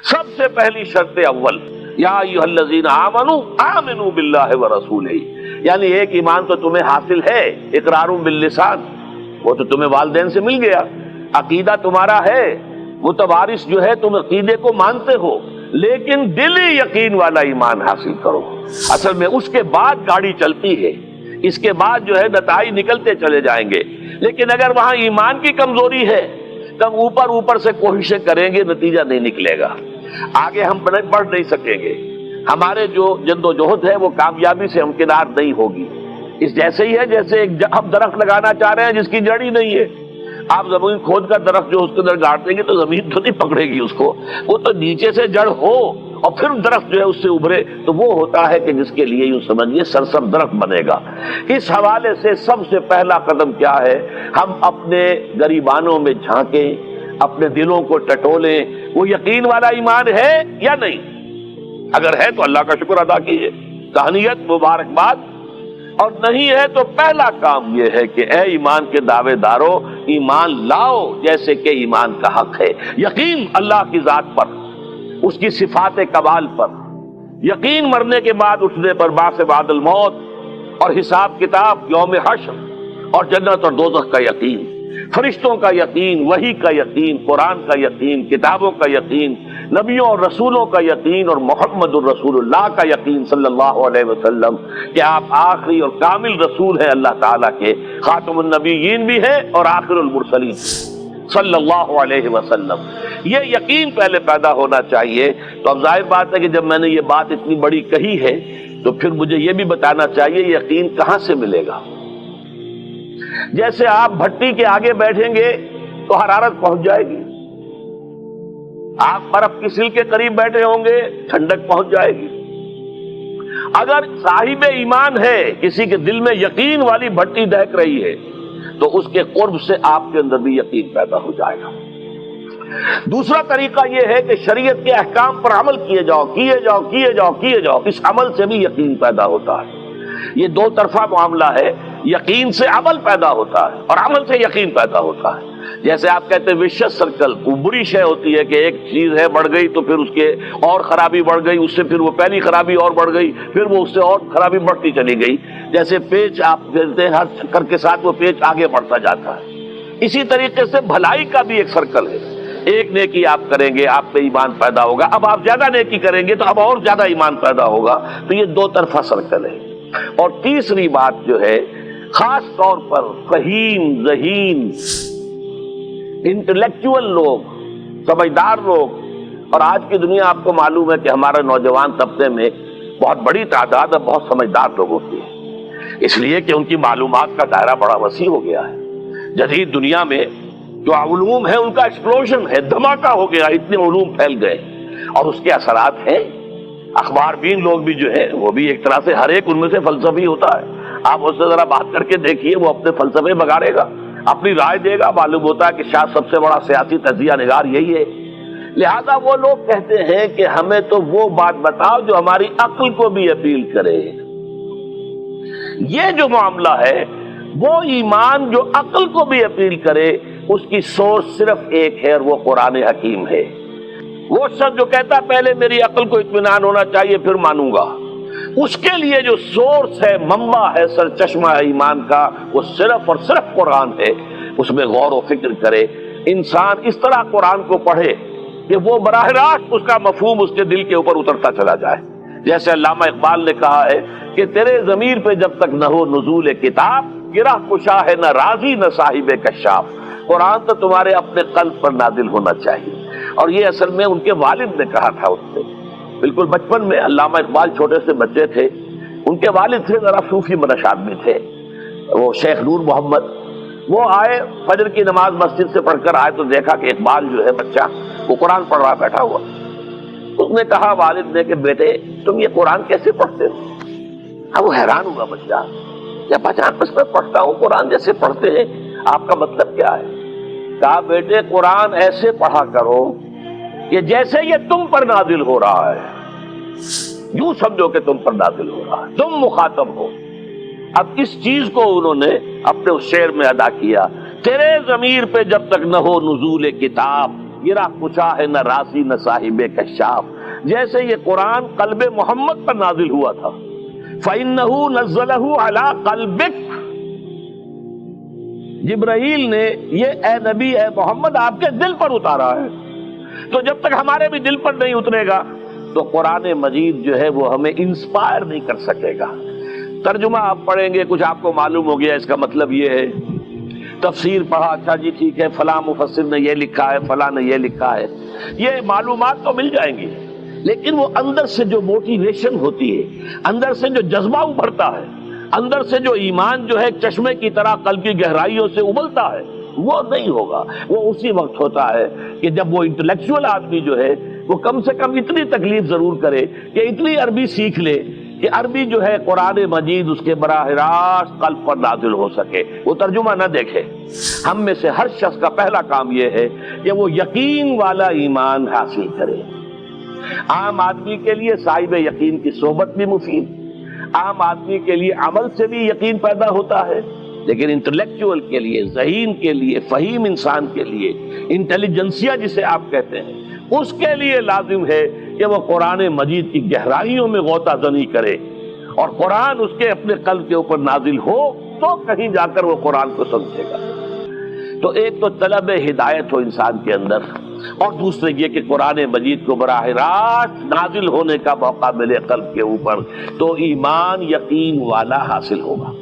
سب سے پہلی شرط اول یا ایھا آمنو آمنو باللہ ورسولہ، یعنی ایک ایمان تو تمہیں حاصل ہے، اقرار باللسان، وہ تو تمہیں والدین سے مل گیا، عقیدہ تمہارا ہے، متوارث جو ہے تم عقیدے کو مانتے ہو، لیکن دلی یقین والا ایمان حاصل کرو۔ اصل میں اس کے بعد گاڑی چلتی ہے، اس کے بعد جو ہے نتائج نکلتے چلے جائیں گے، لیکن اگر وہاں ایمان کی کمزوری ہے تب اوپر سے کوششیں کریں گے، نتیجہ نہیں نکلے گا، آگے ہم بڑھ نہیں سکیں گے، ہمارے جو جد و جہد ہے وہ کامیابی سے ہمکنار نہیں ہوگی۔ اس جیسے ہی ہے جیسے ہم درخت لگانا چاہ رہے ہیں جس کی جڑ ہی نہیں ہے، آپ زمین کھود کر درخت جو اس کے اندر گاڑ دیں گے تو زمین تو نہیں پکڑے گی اس کو، وہ تو نیچے سے جڑ ہو اور پھر درخت جو ہے اس سے ابھرے، تو وہ ہوتا ہے کہ جس کے لیے یوں سمجھیے سرسبز درخت بنے گا۔ اس حوالے سے سب سے پہلا قدم کیا ہے؟ ہم اپنے گریبانوں میں جھانکیں، اپنے دلوں کو ٹٹولیں، وہ یقین والا ایمان ہے یا نہیں؟ اگر ہے تو اللہ کا شکر ادا کیجیے، تہنیت، مبارکباد، اور نہیں ہے تو پہلا کام یہ ہے کہ اے ایمان کے دعوے دارو، ایمان لاؤ جیسے کہ ایمان کا حق ہے، یقین اللہ کی ذات پر، اس کی صفات کمال پر، یقین مرنے کے بعد اٹھنے پر، بعث بعد الموت اور حساب کتاب، یوم حشر اور جنت اور دوزخ کا یقین، فرشتوں کا یقین، وحی کا یقین، قرآن کا یقین، کتابوں کا یقین، نبیوں اور رسولوں کا یقین، اور محمد الرسول اللہ کا یقین صلی اللہ علیہ وسلم کہ آپ آخری اور کامل رسول ہیں اللہ تعالیٰ کے، خاتم النبیین بھی ہیں اور آخر المرسلین صلی اللہ علیہ وسلم۔ یہ یقین پہلے پیدا ہونا چاہیے۔ تو اب ظاہر بات ہے کہ جب میں نے یہ بات اتنی بڑی کہی ہے تو پھر مجھے یہ بھی بتانا چاہیے یقین کہاں سے ملے گا۔ جیسے آپ بھٹی کے آگے بیٹھیں گے تو حرارت پہنچ جائے گی، آپ برف کی سل کے قریب بیٹھے ہوں گے ٹھنڈک پہنچ جائے گی۔ اگر صاحب ایمان ہے، کسی کے دل میں یقین والی بھٹی دہک رہی ہے، تو اس کے قرب سے آپ کے اندر بھی یقین پیدا ہو جائے گا۔ دوسرا طریقہ یہ ہے کہ شریعت کے احکام پر عمل کیے جاؤ، کیے جاؤ، کیے جاؤ، کیے جاؤ، اس عمل سے بھی یقین پیدا ہوتا ہے۔ یہ دو طرفہ معاملہ ہے، یقین سے عمل پیدا ہوتا ہے اور عمل سے یقین پیدا ہوتا ہے۔ جیسے آپ کہتے ہیں وشیس سرکل، وہ بری شے ہوتی ہے کہ ایک چیز ہے بڑھ گئی تو پھر اس کے اور خرابی بڑھ گئی، اس سے پھر وہ پہلی خرابی اور بڑھ گئی، پھر وہ اس سے اور خرابی بڑھتی چلی گئی۔ جیسے پیچ آپ کہتے ہیں ہر چکر کے ساتھ وہ پیچ آگے بڑھتا جاتا ہے، اسی طریقے سے بھلائی کا بھی ایک سرکل ہے۔ ایک نیکی آپ کریں گے آپ پہ ایمان پیدا ہوگا، اب آپ زیادہ نیکی کریں گے تو اب اور زیادہ ایمان پیدا ہوگا، تو یہ دو طرفہ سرکل ہے۔ اور تیسری بات جو ہے، خاص طور پر فہیم، ذہین، انٹلیکچوئل لوگ، سمجھدار لوگ، اور آج کی دنیا آپ کو معلوم ہے کہ ہمارے نوجوان طبقے میں بہت بڑی تعداد میں بہت سمجھدار لوگ ہوتے ہیں، اس لیے کہ ان کی معلومات کا دائرہ بڑا وسیع ہو گیا ہے۔ جدید دنیا میں جو علوم ہے ان کا ایکسپلوژن ہے، دھماکہ ہو گیا، اتنے علوم پھیل گئے، اور اس کے اثرات ہیں۔ اخبار بین لوگ بھی جو ہے وہ بھی ایک طرح سے ہر ایک ان میں سے فلسفی ہوتا ہے، آپ اس سے ذرا بات کر کے دیکھیے، وہ اپنے فلسفے بگاڑے گا، اپنی رائے دے گا، معلوم ہوتا ہے کہ شاید سب سے بڑا سیاسی تجزیہ نگار یہی ہے۔ لہذا وہ لوگ کہتے ہیں کہ ہمیں تو وہ بات بتاؤ جو ہماری عقل کو بھی اپیل کرے۔ یہ جو معاملہ ہے، وہ ایمان جو عقل کو بھی اپیل کرے، اس کی سورس صرف ایک ہے اور وہ قرآن حکیم ہے۔ وہ شخص جو کہتا پہلے میری عقل کو اطمینان ہونا چاہیے پھر مانوں گا، اس کے لیے جو سورس ہے، منبع ہے، سرچشمہ ہے ایمان کا، وہ صرف اور صرف قرآن ہے۔ اس میں غور و فکر کرے، انسان اس طرح قرآن کو پڑھے کہ وہ براہ راست اس کا مفہوم اس کے دل کے اوپر اترتا چلا جائے۔ جیسے علامہ اقبال نے کہا ہے کہ تیرے ضمیر پہ جب تک نہ ہو نزول کتاب، گرہ کشا ہے نہ رازی نہ صاحب کشاف۔ قرآن تو تمہارے اپنے قلب پر نازل ہونا چاہیے۔ اور یہ اصل میں ان کے والد نے کہا تھا اس سے، بالکل بچپن میں علامہ اقبال چھوٹے سے بچے تھے، ان کے والد تھے ذرا صوفی منش آدمی تھے، وہ شیخ نور محمد۔ وہ آئے فجر کی نماز مسجد سے پڑھ کر آئے تو دیکھا کہ اقبال جو ہے بچہ وہ قرآن پڑھ رہا بیٹھا ہوا۔ اس نے کہا والد نے کہ بیٹے تم یہ قرآن کیسے پڑھتے ہو؟ اب وہ حیران ہوا بچہ، یا بچان بس میں پڑھتا ہوں قرآن جیسے پڑھتے ہیں، آپ کا مطلب کیا ہے؟ کہا بیٹے قرآن ایسے پڑھا کرو کہ جیسے یہ تم پر نازل ہو رہا ہے، یوں سمجھو کہ تم پر نازل ہو رہا ہے، تم مخاطب ہو۔ اب اس چیز کو انہوں نے اپنے اس شعر میں ادا کیا، تیرے ضمیر پہ جب تک نہ ہو نزول کتاب، گرا کچا ہے نہ راسی نہ صاحب کشاف. جیسے یہ قرآن قلب محمد پر نازل ہوا تھا. فَإِنَّهُ نَزَّلَهُ عَلَىٰ قَلْبِكَ، جبرائیل نے یہ اے نبی اے محمد آپ کے دل پر اتارا ہے. تو جب تک ہمارے بھی دل پر نہیں اترے گا تو قرآن مجید جو ہے وہ ہمیں انسپائر نہیں کر سکے گا. ترجمہ آپ پڑھیں گے، کچھ آپ کو معلوم ہو گیا اس کا مطلب یہ ہے. تفسیر پڑھا، اچھا جی ٹھیک ہے فلاں مفسر نے یہ لکھا ہے فلاں نے یہ لکھا ہے، یہ معلومات تو مل جائیں گی، لیکن وہ اندر سے جو موٹیویشن ہوتی ہے، اندر سے جو جذبہ ابھرتا ہے، اندر سے جو ایمان جو ہے چشمے کی طرح قلب کی گہرائیوں سے ابلتا ہے، وہ نہیں ہوگا. وہ اسی وقت ہوتا ہے کہ جب وہ انٹلیکچوئل آدمی جو ہے وہ کم سے کم اتنی تکلیف ضرور کرے کہ اتنی عربی سیکھ لے کہ عربی جو ہے قرآن مجید اس کے براہ راست قلب پر نازل ہو سکے، وہ ترجمہ نہ دیکھے. ہم میں سے ہر شخص کا پہلا کام یہ ہے کہ وہ یقین والا ایمان حاصل کرے. عام آدمی کے لیے صاحب یقین کی صحبت بھی مفید، عام آدمی کے لیے عمل سے بھی یقین پیدا ہوتا ہے، لیکن انٹلیکچوئل کے لیے، ذہین کے لیے، فہیم انسان کے لیے، انٹیلیجنسیا جسے آپ کہتے ہیں، اس کے لیے لازم ہے کہ وہ قرآن مجید کی گہرائیوں میں غوطہ زنی کرے اور قرآن اس کے اپنے قلب کے اوپر نازل ہو تو کہیں جا کر وہ قرآن کو سمجھے گا. تو ایک تو طلب ہدایت ہو انسان کے اندر، اور دوسرے یہ کہ قرآن مجید کو براہ راست نازل ہونے کا موقع ملے قلب کے اوپر، تو ایمان یقین والا حاصل ہوگا.